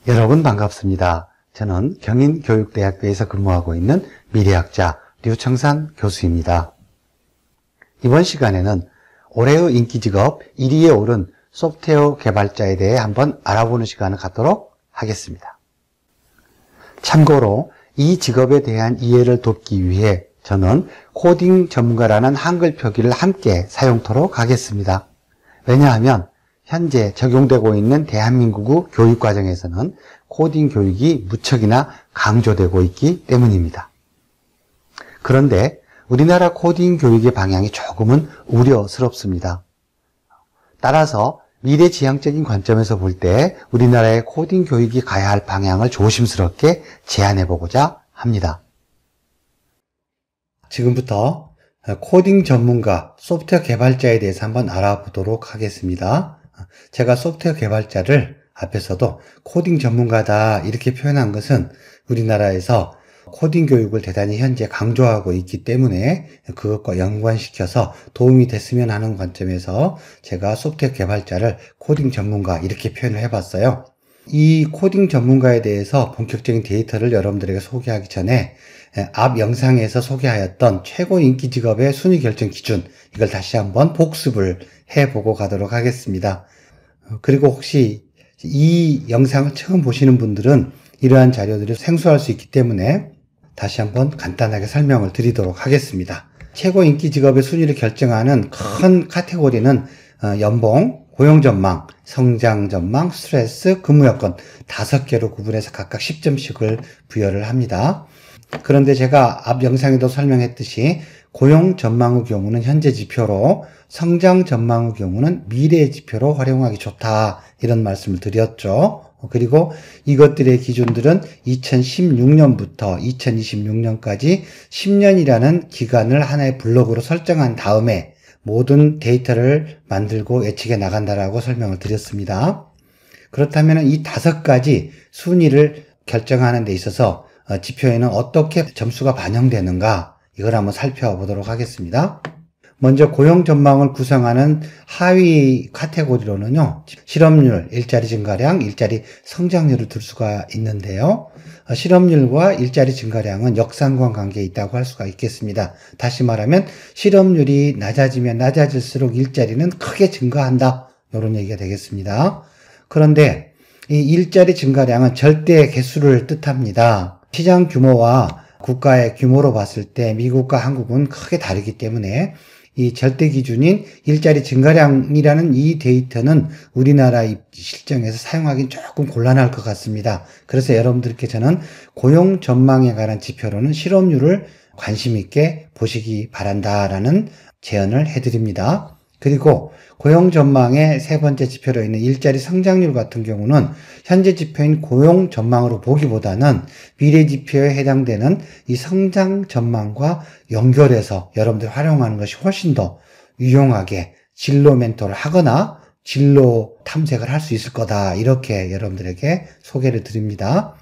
여러분 반갑습니다. 저는 경인교육대학교에서 근무하고 있는 미래학자 류청산 교수입니다. 이번 시간에는 올해의 인기직업 1위에 오른 소프트웨어 개발자에 대해 한번 알아보는 시간을 갖도록 하겠습니다. 참고로 이 직업에 대한 이해를 돕기 위해 저는 코딩 전문가라는 한글 표기를 함께 사용토록 하겠습니다. 왜냐하면 현재 적용되고 있는 대한민국의 교육과정에서는 코딩 교육이 무척이나 강조되고 있기 때문입니다. 그런데 우리나라 코딩 교육의 방향이 조금은 우려스럽습니다. 따라서 미래지향적인 관점에서 볼 때 우리나라의 코딩 교육이 가야 할 방향을 조심스럽게 제안해 보고자 합니다. 지금부터 코딩 전문가, 소프트웨어 개발자에 대해서 한번 알아보도록 하겠습니다. 제가 소프트웨어 개발자를 앞에서도 코딩 전문가다 이렇게 표현한 것은 우리나라에서 코딩 교육을 대단히 현재 강조하고 있기 때문에 그것과 연관시켜서 도움이 됐으면 하는 관점에서 제가 소프트웨어 개발자를 코딩 전문가 이렇게 표현을 해봤어요. 이 코딩 전문가에 대해서 본격적인 데이터를 여러분들에게 소개하기 전에 앞 영상에서 소개하였던 최고 인기 직업의 순위 결정 기준, 이걸 다시 한번 복습을 해보고 가도록 하겠습니다. 그리고 혹시 이 영상을 처음 보시는 분들은 이러한 자료들이 생소할 수 있기 때문에 다시 한번 간단하게 설명을 드리도록 하겠습니다. 최고 인기 직업의 순위를 결정하는 큰 카테고리는 연봉, 고용전망, 성장전망, 스트레스, 근무여건 5개로 구분해서 각각 10점씩을 부여를 합니다. 그런데 제가 앞 영상에도 설명했듯이 고용 전망의 경우는 현재 지표로, 성장 전망의 경우는 미래 지표로 활용하기 좋다 이런 말씀을 드렸죠. 그리고 이것들의 기준들은 2016년부터 2026년까지 10년이라는 기간을 하나의 블록으로 설정한 다음에 모든 데이터를 만들고 예측해 나간다라고 설명을 드렸습니다. 그렇다면 이 5가지 순위를 결정하는 데 있어서 지표에는 어떻게 점수가 반영되는가, 이걸 한번 살펴보도록 하겠습니다. 먼저 고용 전망을 구성하는 하위 카테고리로는요, 실업률, 일자리 증가량, 일자리 성장률을 들 수가 있는데요. 실업률과 일자리 증가량은 역상관 관계에 있다고 할 수가 있겠습니다. 다시 말하면 실업률이 낮아지면 낮아질수록 일자리는 크게 증가한다, 이런 얘기가 되겠습니다. 그런데 이 일자리 증가량은 절대 개수를 뜻합니다. 시장 규모와 국가의 규모로 봤을 때 미국과 한국은 크게 다르기 때문에 이 절대 기준인 일자리 증가량이라는 이 데이터는 우리나라 실정에서 사용하기는 조금 곤란할 것 같습니다. 그래서 여러분들께 저는 고용 전망에 관한 지표로는 실업률을 관심 있게 보시기 바란다라는 제언을 해드립니다. 그리고 고용 전망의 세 번째 지표로 있는 일자리 성장률 같은 경우는 현재 지표인 고용 전망으로 보기보다는 미래 지표에 해당되는 이 성장 전망과 연결해서 여러분들이 활용하는 것이 훨씬 더 유용하게 진로 멘토를 하거나 진로 탐색을 할 수 있을 거다, 이렇게 여러분들에게 소개를 드립니다.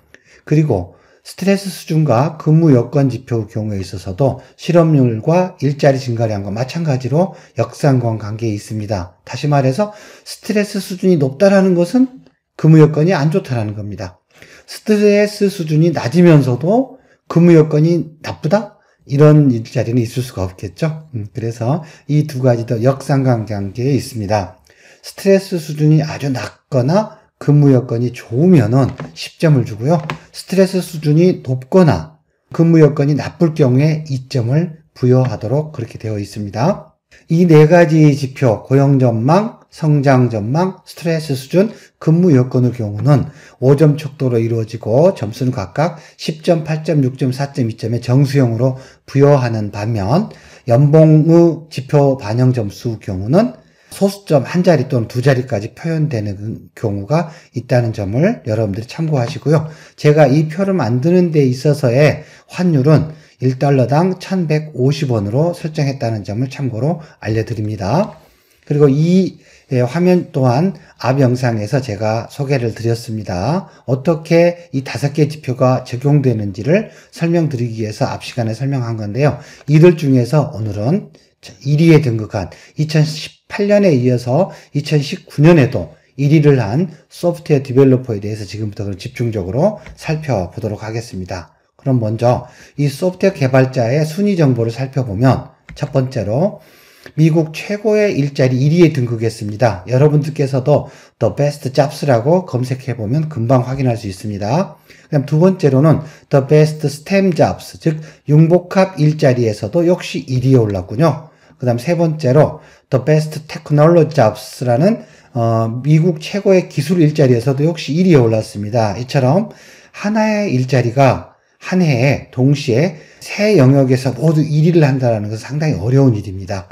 그리고 스트레스 수준과 근무 여건 지표의 경우에 있어서도 실업률과 일자리 증가량과 마찬가지로 역상관 관계에 있습니다. 다시 말해서 스트레스 수준이 높다라는 것은 근무 여건이 안 좋다라는 겁니다. 스트레스 수준이 낮으면서도 근무 여건이 나쁘다? 이런 일자리는 있을 수가 없겠죠. 그래서 이 두 가지도 역상관 관계에 있습니다. 스트레스 수준이 아주 낮거나 근무 여건이 좋으면은 10점을 주고요. 스트레스 수준이 높거나 근무 여건이 나쁠 경우에 2점을 부여하도록 그렇게 되어 있습니다. 이 4가지 지표, 고용 전망, 성장 전망, 스트레스 수준, 근무 여건의 경우는 5점 척도로 이루어지고 점수는 각각 10점, 8점, 6점, 4점, 2점의 정수형으로 부여하는 반면 연봉의 지표 반영 점수 경우는 소수점 1자리 또는 2자리까지 표현되는 경우가 있다는 점을 여러분들이 참고하시고요. 제가 이 표를 만드는 데 있어서의 환율은 1달러당 1150원으로 설정했다는 점을 참고로 알려드립니다. 그리고 이 화면 또한 앞 영상에서 제가 소개를 드렸습니다. 어떻게 이 5개 지표가 적용되는지를 설명드리기 위해서 앞 시간에 설명한 건데요. 이들 중에서 오늘은 1위에 등극한 2018년에 이어서 2019년에도 1위를 한 소프트웨어 디벨로퍼에 대해서 지금부터 집중적으로 살펴보도록 하겠습니다. 그럼 먼저 이 소프트웨어 개발자의 순위 정보를 살펴보면 첫 번째로 미국 최고의 일자리 1위에 등극했습니다. 여러분들께서도 The Best Jobs라고 검색해보면 금방 확인할 수 있습니다. 그다음 두 번째로는 The Best STEM Jobs, 즉 융복합 일자리에서도 역시 1위에 올랐군요. 그다음 세 번째로 The Best Technology Jobs라는 미국 최고의 기술 일자리에서도 역시 1위에 올랐습니다. 이처럼 하나의 일자리가 한 해에 동시에 세 영역에서 모두 1위를 한다는 것은 상당히 어려운 일입니다.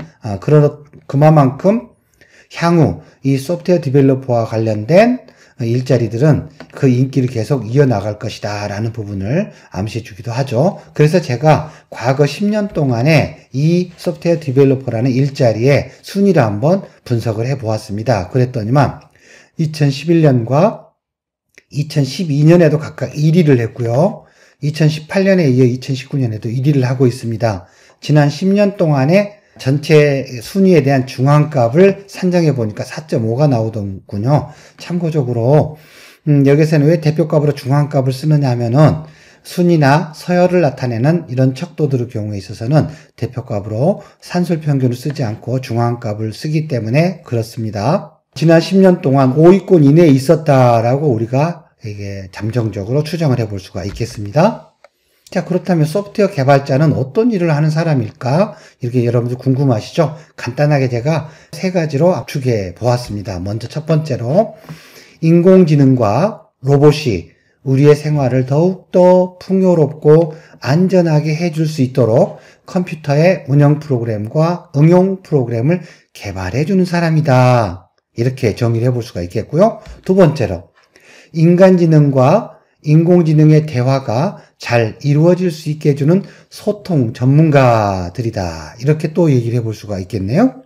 그만큼 향후 이 소프트웨어 디벨로퍼와 관련된 일자리들은 그 인기를 계속 이어나갈 것이다 라는 부분을 암시해 주기도 하죠. 그래서 제가 과거 10년 동안에 이 소프트웨어 디벨로퍼라는 일자리의 순위를 한번 분석을 해 보았습니다. 그랬더니만 2011년과 2012년에도 각각 1위를 했고요. 2018년에 이어 2019년에도 1위를 하고 있습니다. 지난 10년 동안에 전체 순위에 대한 중앙값을 산정해 보니까 4.5가 나오더군요. 참고적으로 여기서는 왜 대표값으로 중앙값을 쓰느냐 하면은 순위나 서열을 나타내는 이런 척도들의 경우에 있어서는 대표값으로 산술평균을 쓰지 않고 중앙값을 쓰기 때문에 그렇습니다. 지난 10년 동안 5위권 이내에 있었다라고 우리가 이게 잠정적으로 추정을 해볼 수가 있겠습니다. 자, 그렇다면 소프트웨어 개발자는 어떤 일을 하는 사람일까? 이렇게 여러분들 궁금하시죠? 간단하게 제가 세 가지로 압축해 보았습니다. 먼저 첫 번째로 인공지능과 로봇이 우리의 생활을 더욱더 풍요롭고 안전하게 해줄 수 있도록 컴퓨터의 운영 프로그램과 응용 프로그램을 개발해 주는 사람이다. 이렇게 정의를 해볼 수가 있겠고요. 두 번째로 인간지능과 인공지능의 대화가 잘 이루어질 수 있게 해주는 소통 전문가들이다. 이렇게 또 얘기를 해볼 수가 있겠네요.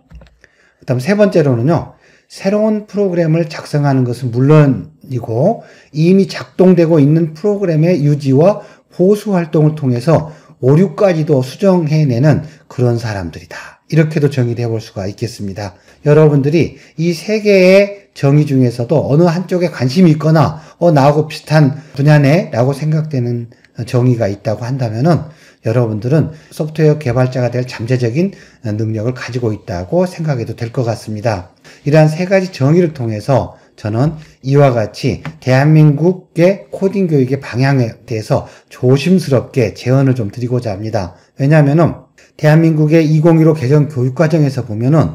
그 다음 세 번째로는요. 새로운 프로그램을 작성하는 것은 물론이고 이미 작동되고 있는 프로그램의 유지와 보수 활동을 통해서 오류까지도 수정해내는 그런 사람들이다. 이렇게도 정의를 해볼 수가 있겠습니다. 여러분들이 이 세 개의 정의 중에서도 어느 한쪽에 관심이 있거나 나하고 비슷한 분야네 라고 생각되는 정의가 있다고 한다면은 여러분들은 소프트웨어 개발자가 될 잠재적인 능력을 가지고 있다고 생각해도 될 것 같습니다. 이러한 세 가지 정의를 통해서 저는 이와 같이 대한민국의 코딩 교육의 방향에 대해서 조심스럽게 제언을 좀 드리고자 합니다. 왜냐하면은 대한민국의 2015 개정 교육과정에서 보면은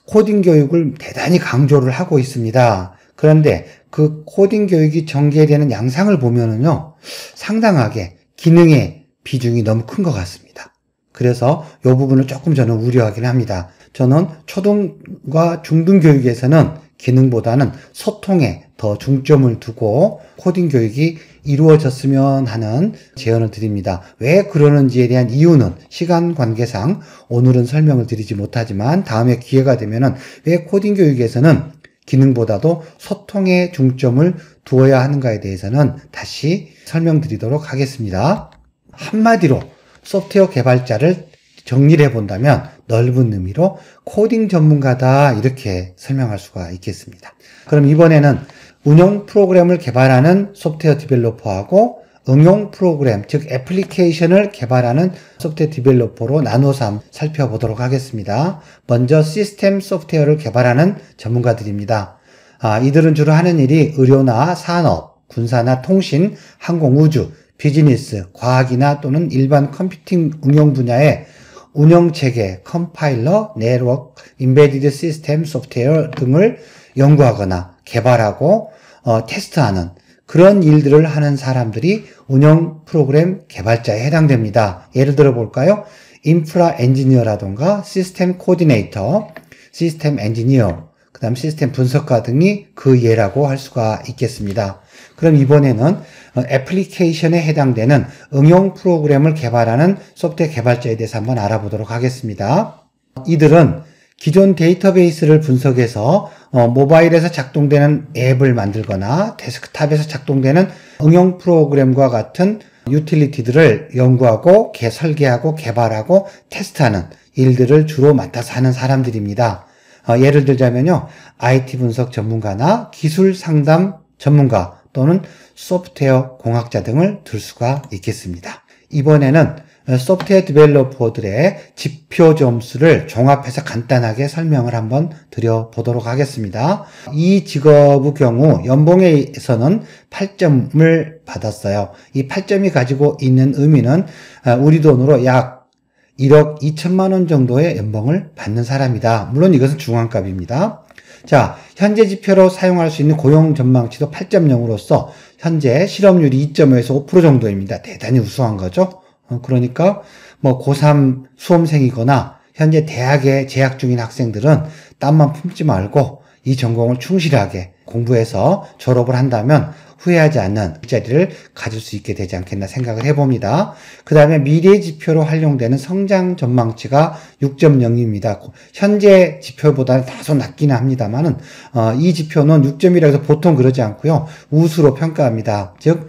코딩 교육을 대단히 강조를 하고 있습니다. 그런데 그 코딩 교육이 전개되는 양상을 보면은요, 상당하게 기능의 비중이 너무 큰 것 같습니다. 그래서 이 부분을 조금 저는 우려하긴 합니다. 저는 초등과 중등 교육에서는 기능보다는 소통에 더 중점을 두고 코딩 교육이 이루어졌으면 하는 제언을 드립니다. 왜 그러는지에 대한 이유는 시간 관계상 오늘은 설명을 드리지 못하지만 다음에 기회가 되면은 왜 코딩 교육에서는 기능보다도 소통에 중점을 두어야 하는가에 대해서는 다시 설명드리도록 하겠습니다. 한마디로 소프트웨어 개발자를 정리를 해본다면 넓은 의미로 코딩 전문가다 이렇게 설명할 수가 있겠습니다. 그럼 이번에는 운영 프로그램을 개발하는 소프트웨어 디벨로퍼하고 응용 프로그램, 즉 애플리케이션을 개발하는 소프트웨어 디벨로퍼로 나눠서 살펴보도록 하겠습니다. 먼저 시스템 소프트웨어를 개발하는 전문가들입니다. 이들은 주로 하는 일이 의료나 산업, 군사나 통신, 항공, 우주, 비즈니스, 과학이나 또는 일반 컴퓨팅 응용 분야의 운영체계, 컴파일러, 네트워크, 인베디드 시스템 소프트웨어 등을 연구하거나 개발하고 테스트하는 그런 일들을 하는 사람들이 운영 프로그램 개발자에 해당됩니다. 예를 들어 볼까요? 인프라 엔지니어라던가 시스템 코디네이터, 시스템 엔지니어, 그 다음 시스템 분석가 등이 그 예라고 할 수가 있겠습니다. 그럼 이번에는 애플리케이션에 해당되는 응용 프로그램을 개발하는 소프트웨어 개발자에 대해서 한번 알아보도록 하겠습니다. 이들은 기존 데이터베이스를 분석해서 모바일에서 작동되는 앱을 만들거나 데스크탑에서 작동되는 응용 프로그램과 같은 유틸리티들을 연구하고 설계하고 개발하고 테스트하는 일들을 주로 맡아서 하는 사람들입니다. 예를 들자면요, IT 분석 전문가나 기술 상담 전문가 또는 소프트웨어 공학자 등을 들 수가 있겠습니다. 이번에는 소프트웨어 디벨로퍼들의 지표 점수를 종합해서 간단하게 설명을 한번 드려보도록 하겠습니다. 이 직업의 경우 연봉에서는 8점을 받았어요. 이 8점이 가지고 있는 의미는 우리 돈으로 약 1억 2천만 원 정도의 연봉을 받는 사람이다. 물론 이것은 중앙값입니다. 자, 현재 지표로 사용할 수 있는 고용 전망치도 8.0으로서 현재 실업률이 2.5에서 5% 정도입니다. 대단히 우수한 거죠. 그러니까 고3 수험생이거나 현재 대학에 재학 중인 학생들은 땀만 품지 말고 이 전공을 충실하게 공부해서 졸업을 한다면 후회하지 않는 일자리를 가질 수 있게 되지 않겠나 생각을 해봅니다. 그 다음에 미래 지표로 활용되는 성장 전망치가 6.0입니다. 현재 지표보다는 다소 낮기는 합니다만은 이 지표는 6점이라 해서 보통 그러지 않고요. 우수로 평가합니다. 즉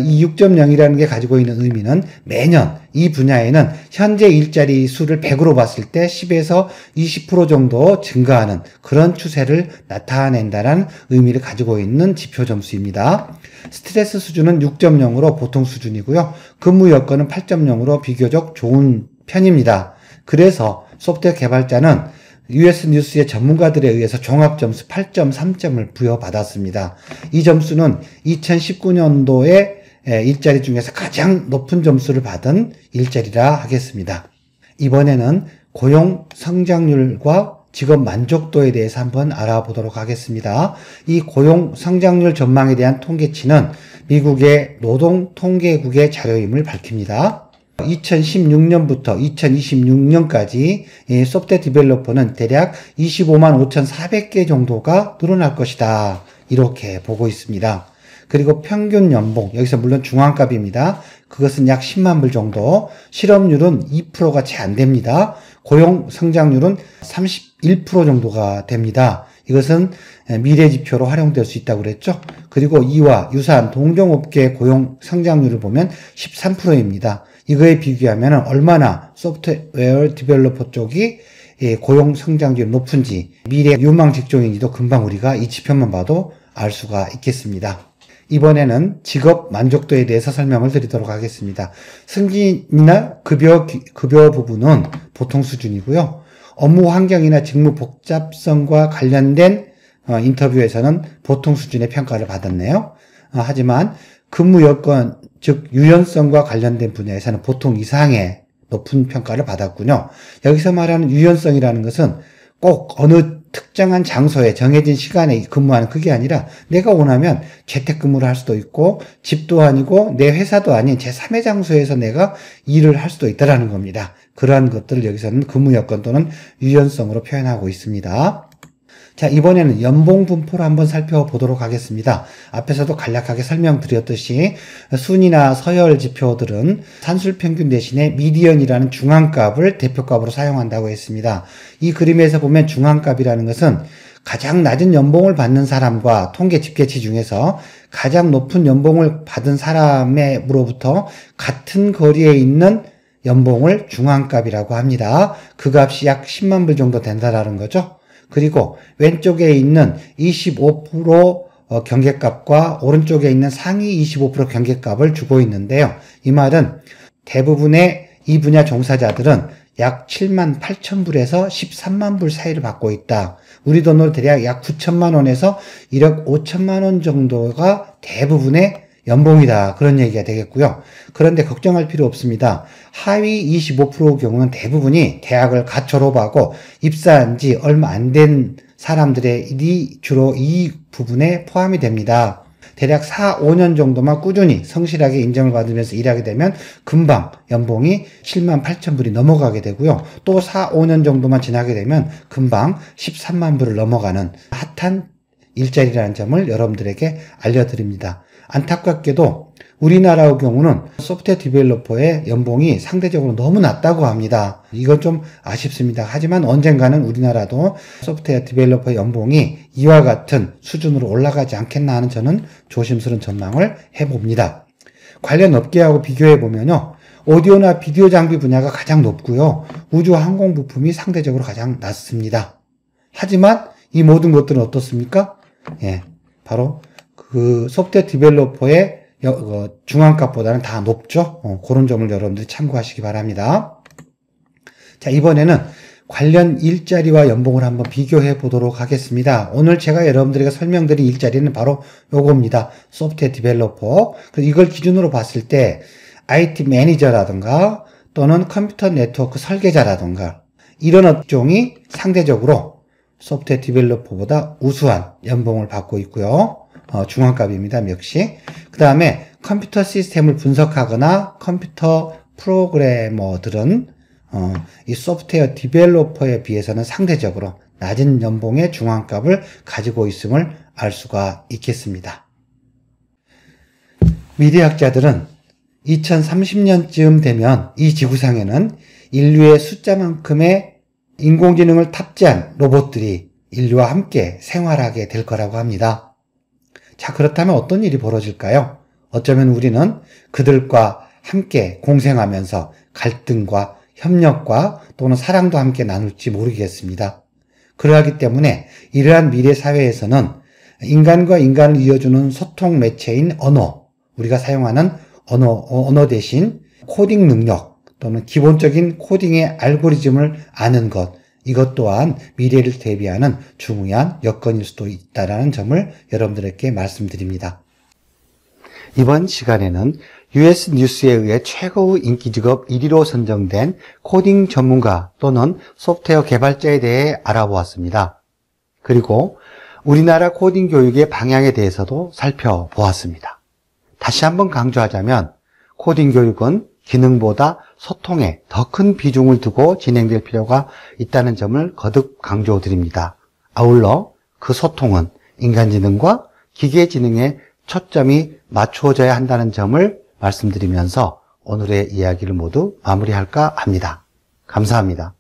이 6.0이라는 게 가지고 있는 의미는 매년 이 분야에는 현재 일자리 수를 100으로 봤을 때 10에서 20% 정도 증가하는 그런 추세를 나타낸다는 의미를 가지고 있는 지표 점수입니다. 스트레스 수준은 6.0으로 보통 수준이고요. 근무 여건은 8.0으로 비교적 좋은 편입니다. 그래서 소프트웨어 개발자는 US 뉴스의 전문가들에 의해서 종합점수 8.3점을 부여받았습니다. 이 점수는 2019년도에 일자리 중에서 가장 높은 점수를 받은 일자리라 하겠습니다. 이번에는 고용 성장률과 직업 만족도에 대해서 한번 알아보도록 하겠습니다. 이 고용 성장률 전망에 대한 통계치는 미국의 노동통계국의 자료임을 밝힙니다. 2016년부터 2026년까지 소프트웨어 디벨로퍼는 대략 25만 5,400개 정도가 늘어날 것이다. 이렇게 보고 있습니다. 그리고 평균 연봉, 여기서 물론 중앙값입니다. 그것은 약 10만 불 정도, 실업률은 2%가 채 안 됩니다. 고용 성장률은 31% 정도가 됩니다. 이것은 미래 지표로 활용될 수 있다고 그랬죠. 그리고 이와 유사한 동종업계의 고용 성장률을 보면 13%입니다. 이거에 비교하면 얼마나 소프트웨어 디벨로퍼 쪽이 고용 성장률이 높은지, 미래 유망 직종인지도 금방 우리가 이 지표만 봐도 알 수가 있겠습니다. 이번에는 직업 만족도에 대해서 설명을 드리도록 하겠습니다. 승진이나 급여 부분은 보통 수준이고요. 업무 환경이나 직무 복잡성과 관련된 인터뷰에서는 보통 수준의 평가를 받았네요. 하지만 근무 여건, 즉 유연성과 관련된 분야에서는 보통 이상의 높은 평가를 받았군요. 여기서 말하는 유연성이라는 것은 꼭 어느 특정한 장소에 정해진 시간에 근무하는 그게 아니라 내가 원하면 재택근무를 할 수도 있고 집도 아니고 내 회사도 아닌 제3의 장소에서 내가 일을 할 수도 있다는 겁니다. 그러한 것들을 여기서는 근무 여건 또는 유연성으로 표현하고 있습니다. 자, 이번에는 연봉 분포를 한번 살펴보도록 하겠습니다. 앞에서도 간략하게 설명드렸듯이 순이나 서열 지표들은 산술평균 대신에 미디언이라는 중앙값을 대표값으로 사용한다고 했습니다. 이 그림에서 보면 중앙값이라는 것은 가장 낮은 연봉을 받는 사람과 통계 집계치 중에서 가장 높은 연봉을 받은 사람으로부터 같은 거리에 있는 연봉을 중앙값이라고 합니다. 그 값이 약 10만 불 정도 된다라는 거죠. 그리고 왼쪽에 있는 25% 경계값과 오른쪽에 있는 상위 25% 경계값을 주고 있는데요. 이 말은 대부분의 이 분야 종사자들은 약 7만 8천 불에서 13만 불 사이를 받고 있다. 우리 돈으로 대략 약 9천만 원에서 1억 5천만 원 정도가 대부분의 연봉이다. 그런 얘기가 되겠고요. 그런데 걱정할 필요 없습니다. 하위 25%의 경우는 대부분이 대학을 갓 졸업하고 입사한 지 얼마 안 된 사람들이 주로 이 부분에 포함이 됩니다. 대략 4, 5년 정도만 꾸준히 성실하게 인정을 받으면서 일하게 되면 금방 연봉이 7만 8천 불이 넘어가게 되고요. 또 4, 5년 정도만 지나게 되면 금방 13만 불을 넘어가는 핫한 일자리라는 점을 여러분들에게 알려드립니다. 안타깝게도 우리나라의 경우는 소프트웨어 디벨로퍼의 연봉이 상대적으로 너무 낮다고 합니다. 이건 좀 아쉽습니다. 하지만 언젠가는 우리나라도 소프트웨어 디벨로퍼 연봉이 이와 같은 수준으로 올라가지 않겠나 하는 저는 조심스러운 전망을 해봅니다. 관련 업계하고 비교해보면요. 오디오나 비디오 장비 분야가 가장 높고요. 우주 항공 부품이 상대적으로 가장 낮습니다. 하지만 이 모든 것들은 어떻습니까? 예, 바로 그 소프트웨어 디벨로퍼의 중앙값보다는 다 높죠. 그런 점을 여러분들이 참고하시기 바랍니다. 자, 이번에는 관련 일자리와 연봉을 한번 비교해 보도록 하겠습니다. 오늘 제가 여러분들에게 설명드린 일자리는 바로 요겁니다. 소프트웨어 디벨로퍼. 그래서 이걸 기준으로 봤을 때 IT 매니저라든가 또는 컴퓨터 네트워크 설계자라든가 이런 업종이 상대적으로 소프트웨어 디벨로퍼보다 우수한 연봉을 받고 있고요. 중앙값입니다. 역시. 그 다음에 컴퓨터 시스템을 분석하거나 컴퓨터 프로그래머들은 이 소프트웨어 디벨로퍼에 비해서는 상대적으로 낮은 연봉의 중앙값을 가지고 있음을 알 수가 있겠습니다. 미래학자들은 2030년쯤 되면 이 지구상에는 인류의 숫자만큼의 인공지능을 탑재한 로봇들이 인류와 함께 생활하게 될 거라고 합니다. 자, 그렇다면 어떤 일이 벌어질까요? 어쩌면 우리는 그들과 함께 공생하면서 갈등과 협력과 또는 사랑도 함께 나눌지 모르겠습니다. 그러하기 때문에 이러한 미래 사회에서는 인간과 인간을 이어주는 소통 매체인 언어, 우리가 사용하는 언어 대신 코딩 능력 또는 기본적인 코딩의 알고리즘을 아는 것, 이것 또한 미래를 대비하는 중요한 여건일 수도 있다는 점을 여러분들에게 말씀드립니다. 이번 시간에는 US 뉴스에 의해 최고의 인기 직업 1위로 선정된 코딩 전문가 또는 소프트웨어 개발자에 대해 알아보았습니다. 그리고 우리나라 코딩 교육의 방향에 대해서도 살펴보았습니다. 다시 한번 강조하자면 코딩 교육은 기능보다 소통에 더 큰 비중을 두고 진행될 필요가 있다는 점을 거듭 강조드립니다. 아울러 그 소통은 인간지능과 기계지능에 초점이 맞추어져야 한다는 점을 말씀드리면서 오늘의 이야기를 모두 마무리할까 합니다. 감사합니다.